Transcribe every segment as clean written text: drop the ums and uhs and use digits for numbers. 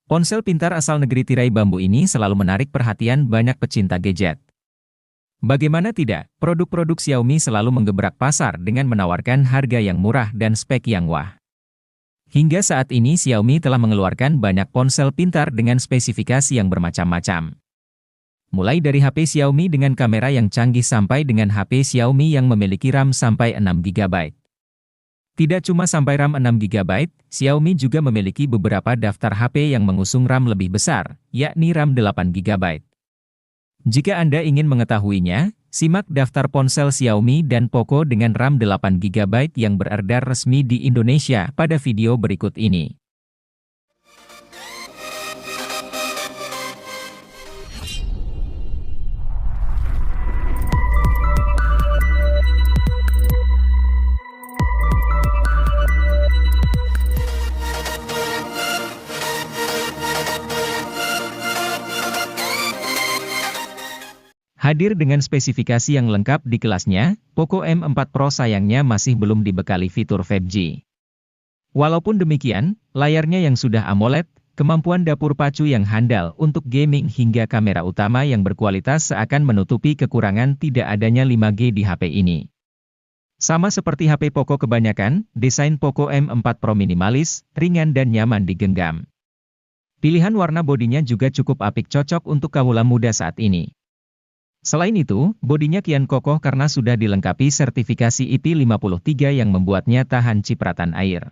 Ponsel pintar asal negeri tirai bambu ini selalu menarik perhatian banyak pecinta gadget. Bagaimana tidak, produk-produk Xiaomi selalu menggebrak pasar dengan menawarkan harga yang murah dan spek yang wah. Hingga saat ini Xiaomi telah mengeluarkan banyak ponsel pintar dengan spesifikasi yang bermacam-macam. Mulai dari HP Xiaomi dengan kamera yang canggih sampai dengan HP Xiaomi yang memiliki RAM sampai 6 GB. Tidak cuma sampai RAM 6 GB, Xiaomi juga memiliki beberapa daftar HP yang mengusung RAM lebih besar, yakni RAM 8 GB. Jika Anda ingin mengetahuinya, simak daftar ponsel Xiaomi dan Poco dengan RAM 8 GB yang beredar resmi di Indonesia pada video berikut ini. Hadir dengan spesifikasi yang lengkap di kelasnya, Poco M4 Pro sayangnya masih belum dibekali fitur 5G. Walaupun demikian, layarnya yang sudah AMOLED, kemampuan dapur pacu yang handal untuk gaming hingga kamera utama yang berkualitas seakan menutupi kekurangan tidak adanya 5G di HP ini. Sama seperti HP Poco kebanyakan, desain Poco M4 Pro minimalis, ringan dan nyaman digenggam. Pilihan warna bodinya juga cukup apik cocok untuk kaula muda saat ini. Selain itu, bodinya kian kokoh karena sudah dilengkapi sertifikasi IP53 yang membuatnya tahan cipratan air.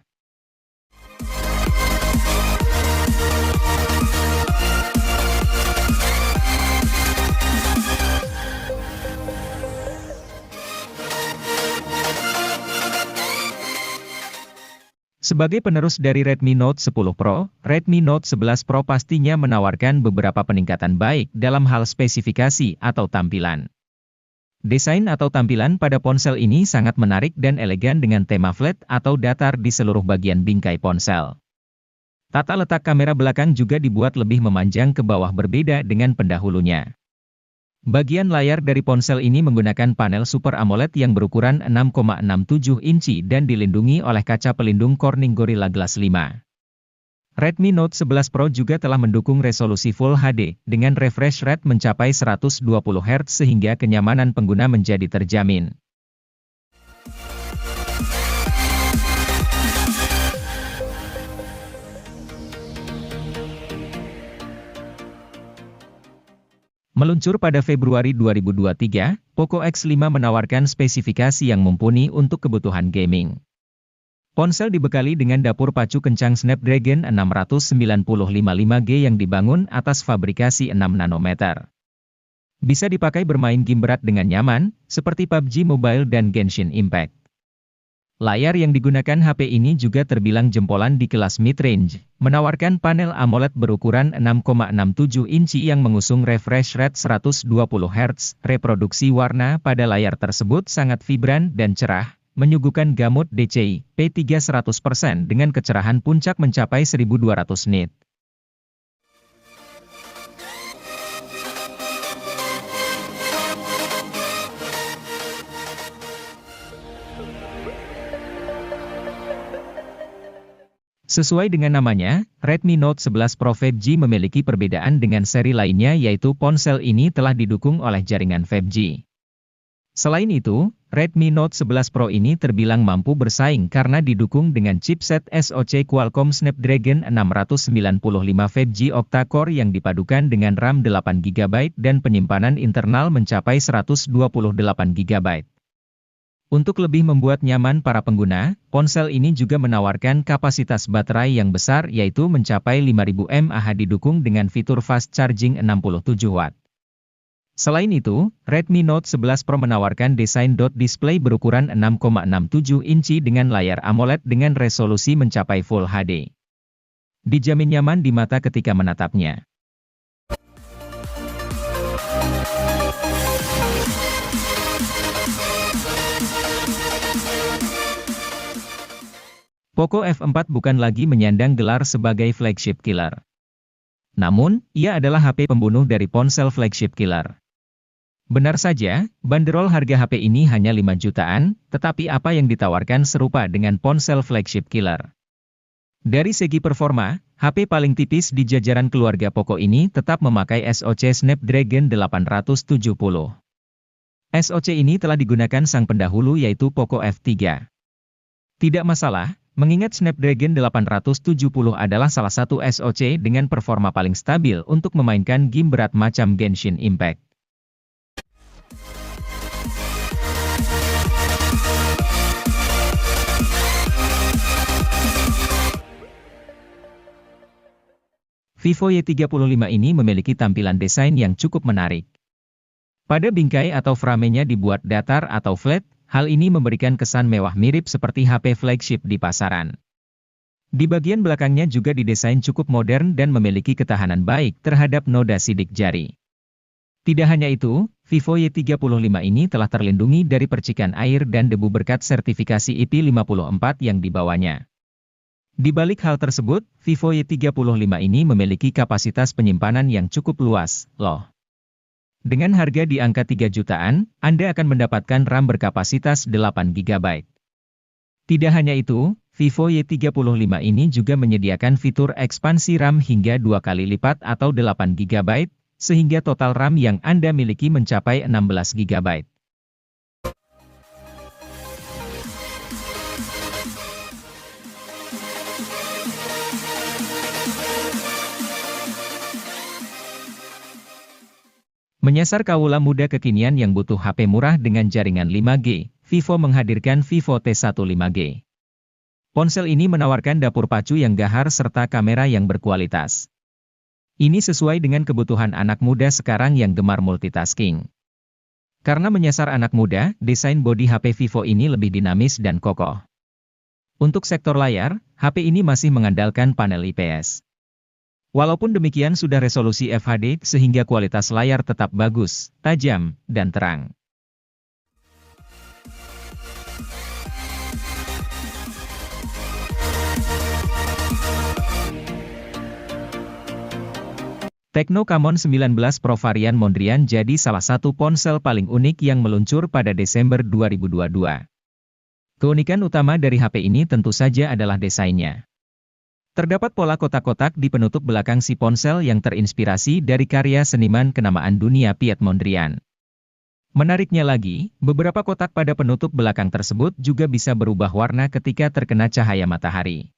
Sebagai penerus dari Redmi Note 10 Pro, Redmi Note 11 Pro pastinya menawarkan beberapa peningkatan baik dalam hal spesifikasi atau tampilan. Desain atau tampilan pada ponsel ini sangat menarik dan elegan dengan tema flat atau datar di seluruh bagian bingkai ponsel. Tata letak kamera belakang juga dibuat lebih memanjang ke bawah berbeda dengan pendahulunya. Bagian layar dari ponsel ini menggunakan panel Super AMOLED yang berukuran 6,67 inci dan dilindungi oleh kaca pelindung Corning Gorilla Glass 5. Redmi Note 11 Pro juga telah mendukung resolusi Full HD, dengan refresh rate mencapai 120 Hz sehingga kenyamanan pengguna menjadi terjamin. Meluncur pada Februari 2023, Poco X5 menawarkan spesifikasi yang mumpuni untuk kebutuhan gaming. Ponsel dibekali dengan dapur pacu kencang Snapdragon 695 5G yang dibangun atas fabrikasi 6 nanometer. Bisa dipakai bermain game berat dengan nyaman, seperti PUBG Mobile dan Genshin Impact. Layar yang digunakan HP ini juga terbilang jempolan di kelas mid-range, menawarkan panel AMOLED berukuran 6,67 inci yang mengusung refresh rate 120 Hz. Reproduksi warna pada layar tersebut sangat vibran dan cerah, menyuguhkan gamut DCI P3 100% dengan kecerahan puncak mencapai 1200 nit. Sesuai dengan namanya, Redmi Note 11 Pro 5G memiliki perbedaan dengan seri lainnya yaitu ponsel ini telah didukung oleh jaringan 5G. Selain itu, Redmi Note 11 Pro ini terbilang mampu bersaing karena didukung dengan chipset SoC Qualcomm Snapdragon 695 5G octa-core yang dipadukan dengan RAM 8 GB dan penyimpanan internal mencapai 128 GB. Untuk lebih membuat nyaman para pengguna, ponsel ini juga menawarkan kapasitas baterai yang besar yaitu mencapai 5000 mAh didukung dengan fitur fast charging 67 Watt. Selain itu, Redmi Note 11 Pro menawarkan desain dot display berukuran 6,67 inci dengan layar AMOLED dengan resolusi mencapai Full HD. Dijamin nyaman di mata ketika menatapnya. Poco F4 bukan lagi menyandang gelar sebagai flagship killer. Namun, ia adalah HP pembunuh dari ponsel flagship killer. Benar saja, banderol harga HP ini hanya 5 jutaan, tetapi apa yang ditawarkan serupa dengan ponsel flagship killer. Dari segi performa, HP paling tipis di jajaran keluarga Poco ini tetap memakai SoC Snapdragon 870. SoC ini telah digunakan sang pendahulu yaitu Poco F3. Tidak masalah, mengingat Snapdragon 870 adalah salah satu SoC dengan performa paling stabil untuk memainkan game berat macam Genshin Impact. Vivo Y35 ini memiliki tampilan desain yang cukup menarik. Pada bingkai atau framenya dibuat datar atau flat, hal ini memberikan kesan mewah mirip seperti HP flagship di pasaran. Di bagian belakangnya juga didesain cukup modern dan memiliki ketahanan baik terhadap noda sidik jari. Tidak hanya itu, Vivo Y35 ini telah terlindungi dari percikan air dan debu berkat sertifikasi IP54 yang dibawanya. Di balik hal tersebut, Vivo Y35 ini memiliki kapasitas penyimpanan yang cukup luas, loh. Dengan harga di angka 3 jutaan, Anda akan mendapatkan RAM berkapasitas 8 GB. Tidak hanya itu, Vivo Y35 ini juga menyediakan fitur ekspansi RAM hingga 2 kali lipat atau 8 GB, sehingga total RAM yang Anda miliki mencapai 16 GB. Menyasar kaula muda kekinian yang butuh HP murah dengan jaringan 5G, Vivo menghadirkan Vivo T1 5G. Ponsel ini menawarkan dapur pacu yang gahar serta kamera yang berkualitas. Ini sesuai dengan kebutuhan anak muda sekarang yang gemar multitasking. Karena menyasar anak muda, desain bodi HP Vivo ini lebih dinamis dan kokoh. Untuk sektor layar, HP ini masih mengandalkan panel IPS. Walaupun demikian sudah resolusi FHD sehingga kualitas layar tetap bagus, tajam, dan terang. Tecno Camon 19 Pro varian Mondrian jadi salah satu ponsel paling unik yang meluncur pada Desember 2022. Keunikan utama dari HP ini tentu saja adalah desainnya. Terdapat pola kotak-kotak di penutup belakang si ponsel yang terinspirasi dari karya seniman kenamaan dunia Piet Mondrian. Menariknya lagi, beberapa kotak pada penutup belakang tersebut juga bisa berubah warna ketika terkena cahaya matahari.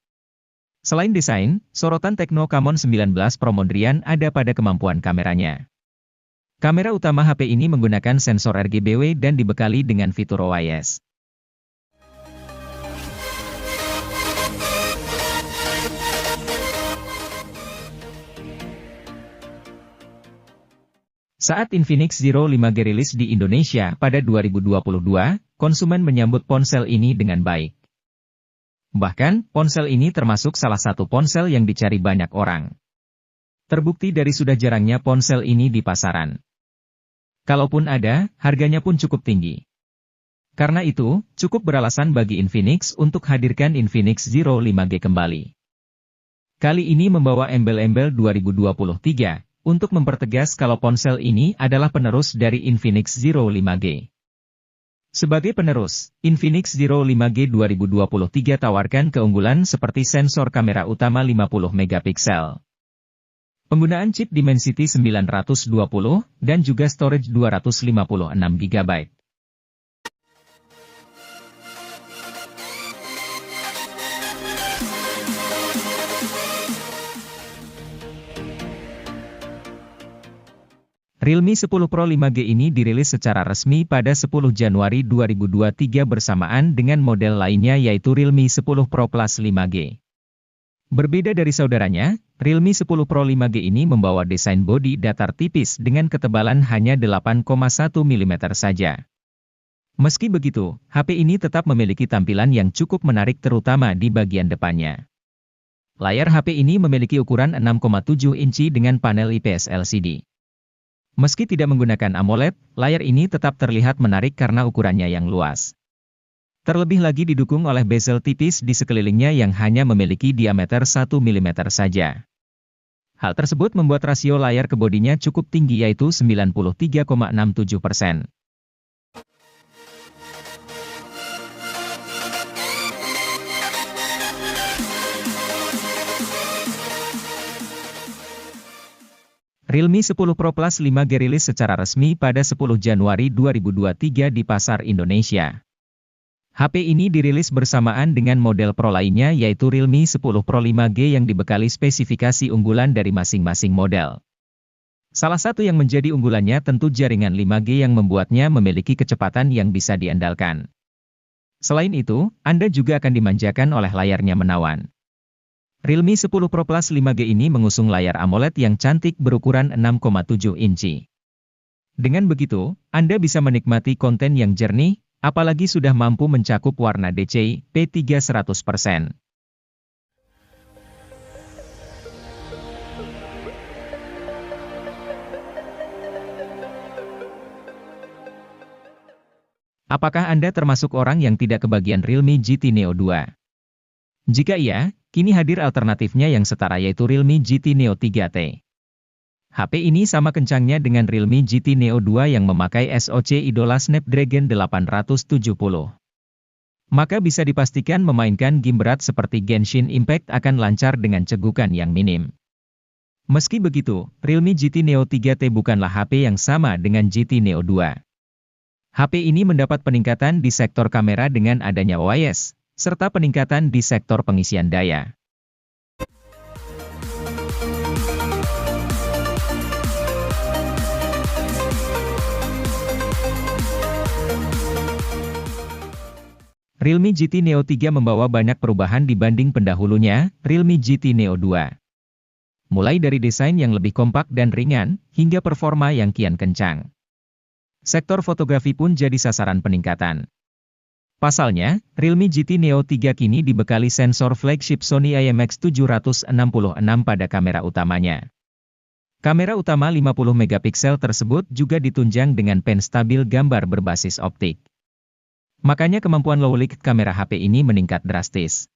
Selain desain, sorotan Tecno Camon 19 Pro Mondrian ada pada kemampuan kameranya. Kamera utama HP ini menggunakan sensor RGBW dan dibekali dengan fitur OIS. Saat Infinix Zero 5G rilis di Indonesia pada 2022, konsumen menyambut ponsel ini dengan baik. Bahkan, ponsel ini termasuk salah satu ponsel yang dicari banyak orang. Terbukti dari sudah jarangnya ponsel ini di pasaran. Kalaupun ada, harganya pun cukup tinggi. Karena itu, cukup beralasan bagi Infinix untuk hadirkan Infinix Zero 5G kembali. Kali ini membawa embel-embel 2023, untuk mempertegas kalau ponsel ini adalah penerus dari Infinix Zero 5G. Sebagai penerus, Infinix Zero 5G 2023 tawarkan keunggulan seperti sensor kamera utama 50 megapiksel. Penggunaan chip Dimensity 920, dan juga storage 256 GB. Realme 10 Pro 5G ini dirilis secara resmi pada 10 Januari 2023 bersamaan dengan model lainnya yaitu Realme 10 Pro Plus 5G. Berbeda dari saudaranya, Realme 10 Pro 5G ini membawa desain bodi datar tipis dengan ketebalan hanya 8,1 mm saja. Meski begitu, HP ini tetap memiliki tampilan yang cukup menarik terutama di bagian depannya. Layar HP ini memiliki ukuran 6,7 inci dengan panel IPS LCD. Meski tidak menggunakan AMOLED, layar ini tetap terlihat menarik karena ukurannya yang luas. Terlebih lagi didukung oleh bezel tipis di sekelilingnya yang hanya memiliki diameter 1 mm saja. Hal tersebut membuat rasio layar ke bodinya cukup tinggi yaitu 93,67%. Realme 10 Pro Plus 5G rilis secara resmi pada 10 Januari 2023 di pasar Indonesia. HP ini dirilis bersamaan dengan model Pro lainnya yaitu Realme 10 Pro 5G yang dibekali spesifikasi unggulan dari masing-masing model. Salah satu yang menjadi unggulannya tentu jaringan 5G yang membuatnya memiliki kecepatan yang bisa diandalkan. Selain itu, Anda juga akan dimanjakan oleh layarnya menawan. Realme 10 Pro Plus 5G ini mengusung layar AMOLED yang cantik berukuran 6,7 inci. Dengan begitu, Anda bisa menikmati konten yang jernih, apalagi sudah mampu mencakup warna DCI-P3 100%. Apakah Anda termasuk orang yang tidak kebagian Realme GT Neo 2? Jika iya, kini hadir alternatifnya yang setara yaitu Realme GT Neo 3T. HP ini sama kencangnya dengan Realme GT Neo 2 yang memakai SoC idola Snapdragon 870. Maka bisa dipastikan memainkan game berat seperti Genshin Impact akan lancar dengan cegukan yang minim. Meski begitu, Realme GT Neo 3T bukanlah HP yang sama dengan GT Neo 2. HP ini mendapat peningkatan di sektor kamera dengan adanya OIS, serta peningkatan di sektor pengisian daya. Realme GT Neo 3 membawa banyak perubahan dibanding pendahulunya, Realme GT Neo 2. Mulai dari desain yang lebih kompak dan ringan, hingga performa yang kian kencang. Sektor fotografi pun jadi sasaran peningkatan. Pasalnya, Realme GT Neo 3 kini dibekali sensor flagship Sony IMX766 pada kamera utamanya. Kamera utama 50 megapiksel tersebut juga ditunjang dengan pen stabil gambar berbasis optik. Makanya kemampuan low light kamera HP ini meningkat drastis.